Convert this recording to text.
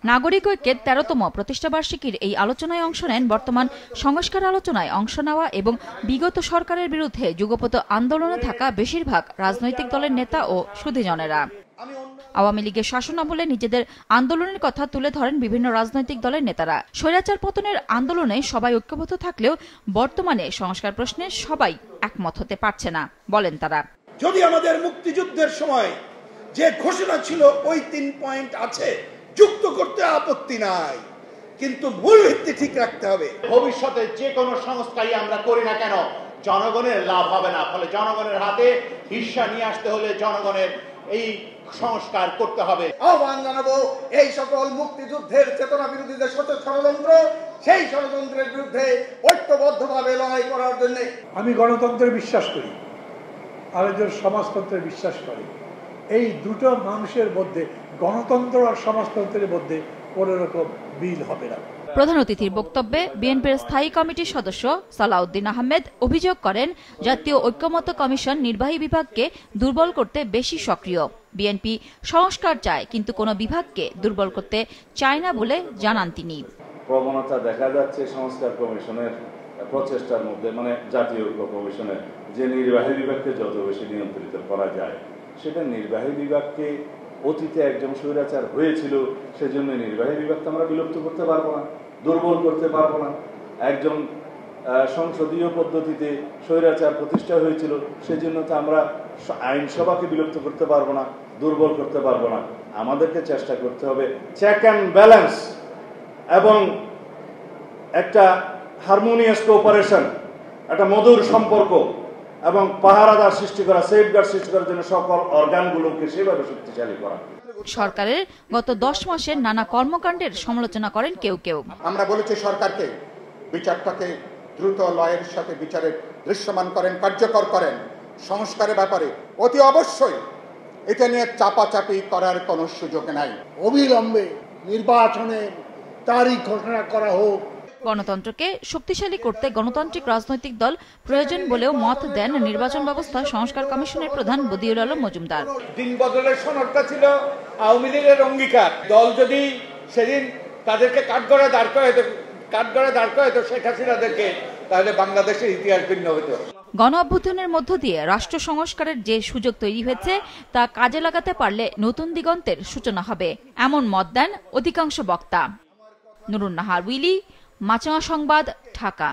নাগরিক ঐক্যের ১৩তম প্রতিষ্ঠাবার্ষিকীর এই আলোচনায় অংশ নেন বর্তমান সংস্কার আলোচনায় অংশ নেওয়া এবং বিগত সরকারের বিরুদ্ধে যুগপৎ আন্দোলনে থাকা বেশিরভাগ রাজনৈতিক দলের নেতা ও সুধীজনেরা। আওয়ামী লীগের শাসনামলে নিজেদের আন্দোলনের কথা তুলে ধরেন বিভিন্ন রাজনৈতিক দলের নেতারা। স্বৈরাচার পতনের আন্দোলনে সবাই ঐক্যবদ্ধ থাকলেও বর্তমানে সংস্কার প্রশ্নে সবাই একমত হতে পারছে না বলেন তারা। যদি আমাদের মুক্তিযুদ্ধের সময় যে ঘোষণা ছিল ওই ৩ পয়েন্ট আছে, যুক্ত করতে আপত্তি নাই, কিন্তু মূল ভিত্তি ঠিক রাখতে হবে। ভবিষ্যতে যে কোনো সংস্কারই আমরা করি না কেন জনগণের লাভ হবে না, ফলে জনগণের হাতে হিস্সা নিয়ে আসতে হলে জনগণের এই সংস্কার করতে হবে। আহ্বান জানাবো এই সকল মুক্তিযুদ্ধের চেতনা বিরোধী যে ষড়যন্ত্র, সেই ষড়যন্ত্রের বিরুদ্ধে ঐক্যবদ্ধভাবে লড়াই করার জন্য। আমি গণতন্ত্রে বিশ্বাস করি, আরেকজন সমাজতন্ত্রে বিশ্বাস করি। এই দুটো মানুষের মধ্যে, গণতন্ত্র আর সমাজতন্ত্রের মধ্যে কোনো রকম মিল হবে না। প্রধান অতিথির বক্তব্যে বিএনপির স্থায়ী কমিটির সদস্য সালাউদ্দিন আহমেদ অভিযোগ করেন, জাতীয় ঐক্যমত্য কমিশন নির্বাহী বিভাগকে দুর্বল করতে বেশি সক্রিয়। বিএনপি সংস্কার চায়, কিন্তু কোনো বিভাগকে দুর্বল করতে চায় না বলে জানান তিনি। প্রবণতা দেখা যাচ্ছে সংস্কার কমিশনের প্রচেষ্টার মধ্যে, মানে জাতীয় ঐক্য কমিশনের যে নির্বাহী বিভাগকে যত বেশি নিয়ন্ত্রিত করা যায়, সেটা নির্বাহী বিভাগকে অতীতে একজন স্বৈরাচার হয়েছিল, সেজন্য নির্বাহী বিভাগকে আমরা বিলুপ্ত করতে পারবো না, দুর্বল করতে পারবো না। একজন সংসদীয় পদ্ধতিতে স্বৈরাচার প্রতিষ্ঠা হয়েছিল, সেজন্য তো আমরা আইনসভাকে বিলুপ্ত করতে পারবো না, দুর্বল করতে পারবো না। আমাদেরকে চেষ্টা করতে হবে চেক অ্যান্ড ব্যালেন্স এবং একটা হারমোনিয়াস কোঅপারেশন, একটা মধুর সম্পর্ক এবং পাহারাদার সৃষ্টি করা, সেফগার্ড সৃষ্টি করার জন্য সকল অর্গানগুলোকে সেভাবে শক্তিশালী করা। সরকারের গত 10 মাসের নানা কর্মকাণ্ডের সমালোচনা করেন কেউ কেউ। আমরা বলেছি সরকারকে বিচারটাকে দ্রুত লয়ের সাথে বিচারের দৃশ্যমান করেন, কার্যকর করেন। সংস্কারের ব্যাপারে অতি অবশ্যই এটা নিয়ে চাপাচাপি করার কোনো সুযোগ নাই। অবিলম্বে নির্বাচনের তারিখ ঘোষণা করা হোক। গণতন্ত্রকে শক্তিশালী করতে গণতান্ত্রিক রাজনৈতিক দল প্রয়োজন বলেও মত দেন নির্বাচন ব্যবস্থা সংস্কার কমিশনের প্রধান বদিউল আলম মজুমদার। দিন বদলের সনদটা ছিল আওয়ামী লীগের অঙ্গীকার। দল যদি সেদিন তাদেরকে কাঠগড়ায় দাঁড় করাতো শেখ হাসিনাদেরকে, তাহলে বাংলাদেশের ইতিহাস ভিন্ন হতো। গণ অভ্যুত্থানের মধ্য দিয়ে রাষ্ট্র সংস্কারের যে সুযোগ তৈরি হয়েছে তা কাজে লাগাতে পারলে নতুন দিগন্তের সূচনা হবে, এমন মত দেন অধিকাংশ বক্তা। নুরুন নাহার উইলি, মাছরাঙা সংবাদ, ঢাকা।